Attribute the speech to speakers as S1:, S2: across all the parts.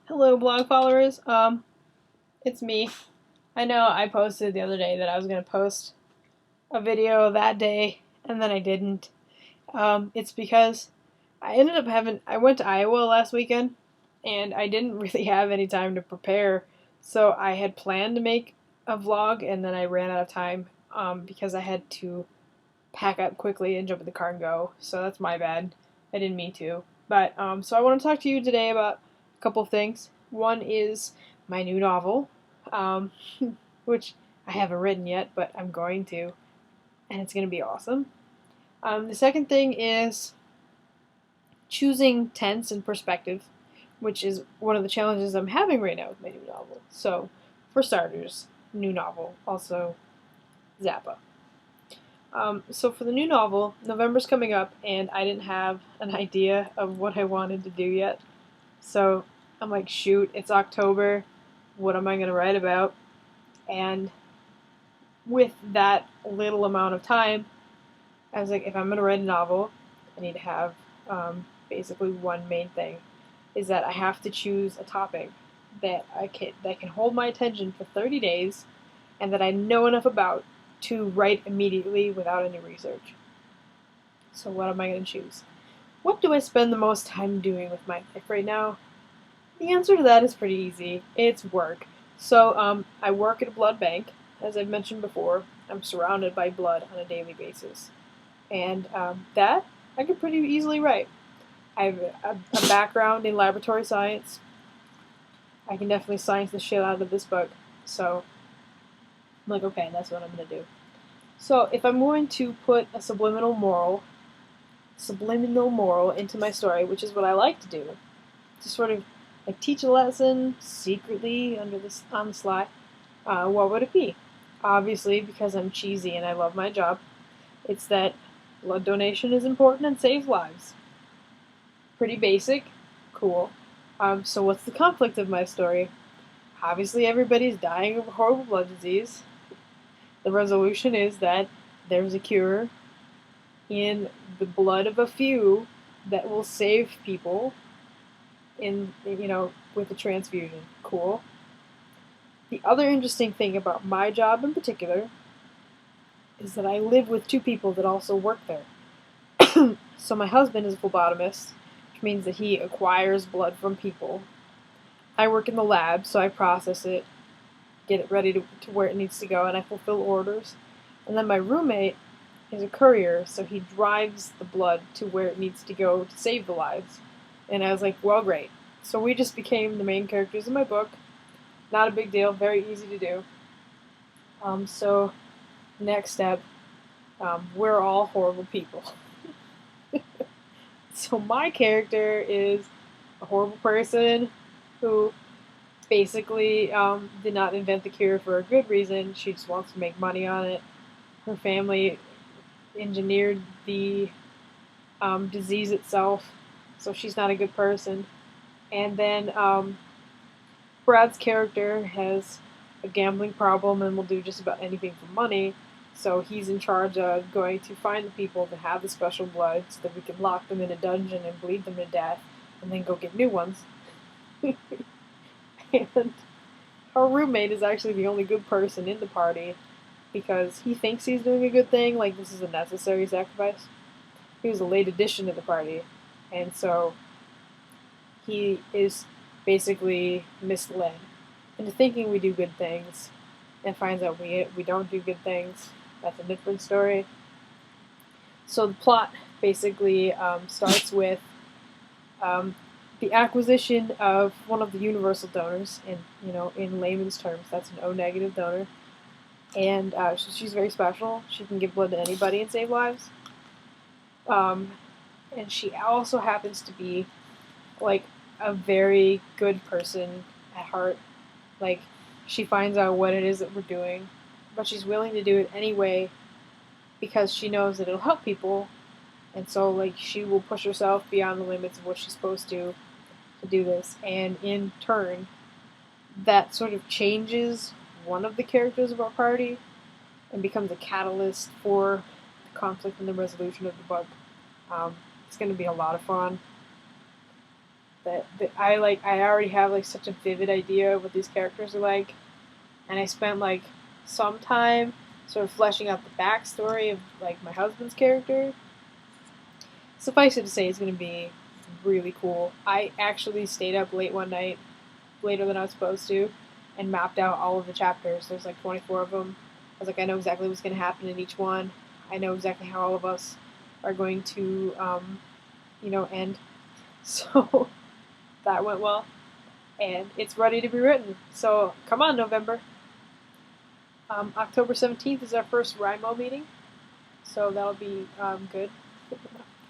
S1: Hello, blog followers. It's me. I know I posted the other day that I was going to post a video that day, and then I didn't. It's because I went to Iowa last weekend, and I didn't really have any time to prepare, so I had planned to make a vlog, and then I ran out of time, because I had to pack up quickly and jump in the car and go, so that's my bad. I didn't mean to. But, so I want to talk to you today about a couple of things. One is my new novel, um, which I haven't written yet, but I'm going to, and it's going to be awesome. The second thing is choosing tense and perspective, which is one of the challenges I'm having right now with my new novel. So, for starters, new novel, also Zappa. So for the new novel, November's coming up, and I didn't have an idea of what I wanted to do yet. So I'm like, shoot, it's October. What am I going to write about? And with that little amount of time, I was like, if I'm going to write a novel, I need to have basically one main thing, is that I have to choose a topic that can hold my attention for 30 days, and that I know enough about to write immediately without any research. So what am I going to choose? What do I spend the most time doing with my life right now? The answer to that is pretty easy. It's work. So I work at a blood bank. As I've mentioned before, I'm surrounded by blood on a daily basis. And that I could pretty easily write. I have a background in laboratory science. I can definitely science the shit out of this book. So I'm like, okay, that's what I'm going to do. So if I'm going to put a subliminal moral into my story, which is what I like to do, to sort of like teach a lesson secretly on the sly, what would it be? Obviously, because I'm cheesy and I love my job, it's that blood donation is important and saves lives. Pretty basic, cool. So what's the conflict of my story? Obviously, everybody's dying of a horrible blood disease. The resolution is that there's a cure in the blood of a few that will save people with a transfusion. Cool. The other interesting thing about my job in particular is that I live with two people that also work there. So my husband is a phlebotomist, which means that he acquires blood from people. I work in the lab, so I process it, get it ready to where it needs to go, and I fulfill orders. And then my roommate is a courier, so he drives the blood to where it needs to go to save the lives. And I was like, well, great. So we just became the main characters in my book. Not a big deal, very easy to do. So, next step, we're all horrible people. So my character is a horrible person who basically did not invent the cure for a good reason. She just wants to make money on it. Her family engineered the disease itself, so she's not a good person. And then Brad's character has a gambling problem and will do just about anything for money, so he's in charge of going to find the people that have the special blood so that we can lock them in a dungeon and bleed them to death and then go get new ones. And our roommate is actually the only good person in the party because he thinks he's doing a good thing, like this is a necessary sacrifice. He was a late addition to the party, and so he is basically misled into thinking we do good things and finds out we don't do good things. That's a different story. So the plot basically starts with the acquisition of one of the universal donors, in layman's terms, that's an O-negative donor, and she's very special. She can give blood to anybody and save lives. And she also happens to be like a very good person at heart. Like, she finds out what it is that we're doing, but she's willing to do it anyway because she knows that it'll help people, and so like she will push herself beyond the limits of what she's supposed to do this, and in turn, that sort of changes one of the characters of our party and becomes a catalyst for the conflict and the resolution of the book. It's going to be a lot of fun. that I already have like such a vivid idea of what these characters are like, and I spent like some time sort of fleshing out the backstory of like my husband's character. Suffice it to say, it's going to be really cool. I actually stayed up late one night, later than I was supposed to, and mapped out all of the chapters. There's like 24 of them. I was like, I know exactly what's going to happen in each one. I know exactly how all of us are going to, end. So that went well, and it's ready to be written. So come on, November. October 17th is our first Rimo meeting, so that'll be good.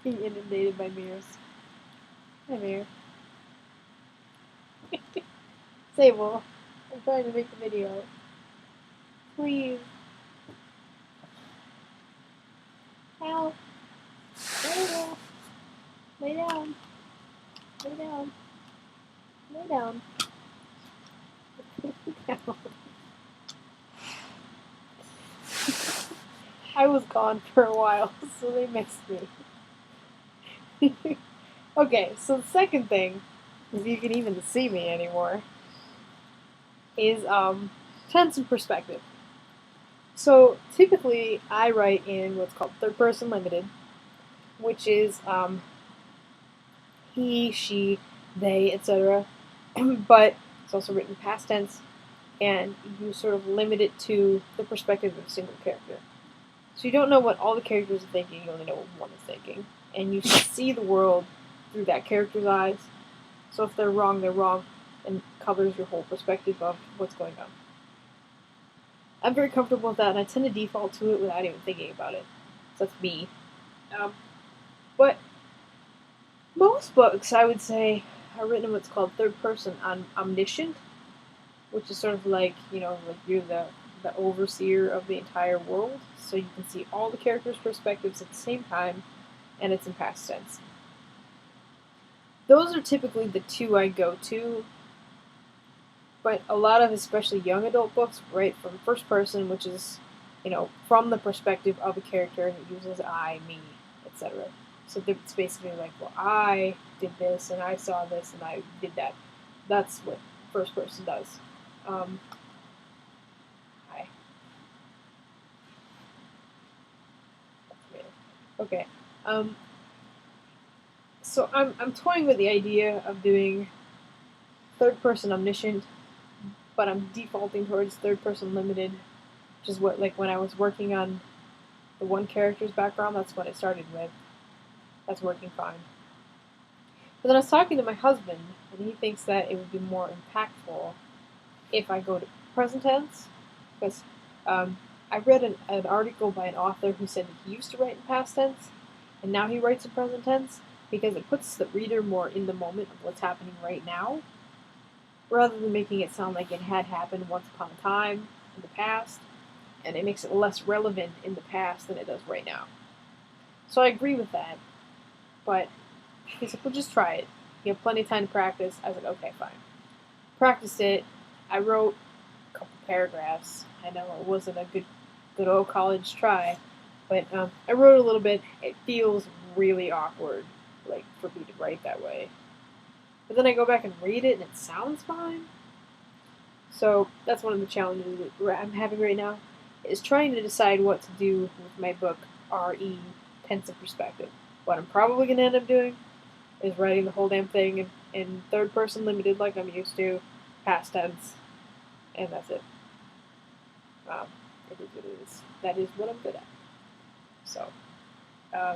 S1: Being inundated by mirrors. Hi, mirror. Sable, I'm trying to make the video. Please. Help. Lay down. Lay down. Lay down. Lay down. Lay down. I was gone for a while, so they missed me. Okay, so the second thing, if you can even see me anymore, is tense and perspective. So typically I write in what's called third person limited, which is he, she, they, etc. But it's also written past tense, and you sort of limit it to the perspective of a single character. So you don't know what all the characters are thinking, you only know what one is thinking. And you see the world through that character's eyes. So if they're wrong, and covers your whole perspective of what's going on. I'm very comfortable with that, and I tend to default to it without even thinking about it. So that's me. But most books, I would say, are written in what's called third person omniscient, which is sort of like, like you're the overseer of the entire world, so you can see all the characters' perspectives at the same time, and it's in past tense. Those are typically the two I go to, but a lot of especially young adult books write from first person, which is, from the perspective of a character, and it uses I, me, etc. So it's basically like, well, I did this, and I saw this, and I did that. That's what first person does. Hi. Okay. So I'm toying with the idea of doing third person omniscient, but I'm defaulting towards third person limited, which is what, like, when I was working on the one character's background, that's what I started with. That's working fine. But then I was talking to my husband, and he thinks that it would be more impactful if I go to present tense, because I read an article by an author who said that he used to write in past tense, and now he writes in present tense, because it puts the reader more in the moment of what's happening right now, rather than making it sound like it had happened once upon a time in the past, and it makes it less relevant in the past than it does right now. So I agree with that, but he said, well, just try it. You have plenty of time to practice. I was like, okay, fine. Practiced it. I wrote a couple paragraphs. I know it wasn't a good old college try, but I wrote a little bit. It feels really awkward, like, for me to write that way. But then I go back and read it, and it sounds fine. So that's one of the challenges that I'm having right now, is trying to decide what to do with my book, R.E. Tense and Perspective. What I'm probably going to end up doing is writing the whole damn thing in third person limited, like I'm used to, past tense, and that's it. It is what it is. That is what I'm good at. So,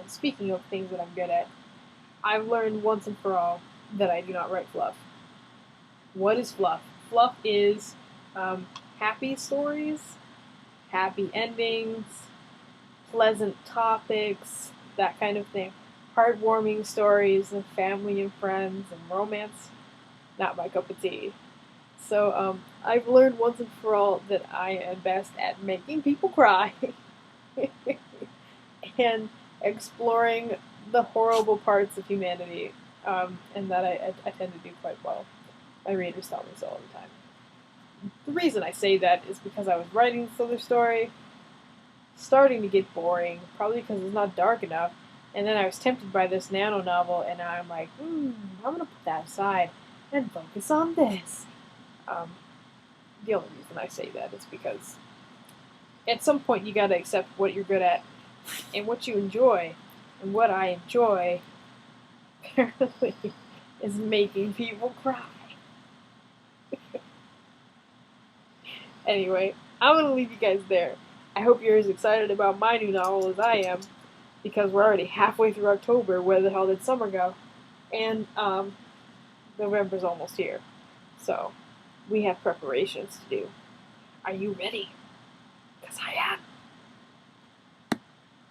S1: speaking of things that I'm good at, I've learned once and for all that I do not write fluff. What is fluff? Fluff is happy stories, happy endings, pleasant topics, that kind of thing. Heartwarming stories of family and friends and romance, not my cup of tea. So I've learned once and for all that I am best at making people cry and exploring the horrible parts of humanity, and that I tend to do quite well. My readers tell me so all the time. The reason I say that is because I was writing this other story, starting to get boring, probably because it's not dark enough, And then I was tempted by this nano novel, and I'm like, I'm going to put that aside and focus on this. The only reason I say that is because at some point you got to accept what you're good at and what you enjoy. And what I enjoy, apparently, is making people cry. Anyway, I'm going to leave you guys there. I hope you're as excited about my new novel as I am, because we're already halfway through October. Where the hell did summer go? And November's almost here. So we have preparations to do. Are you ready? Because I am.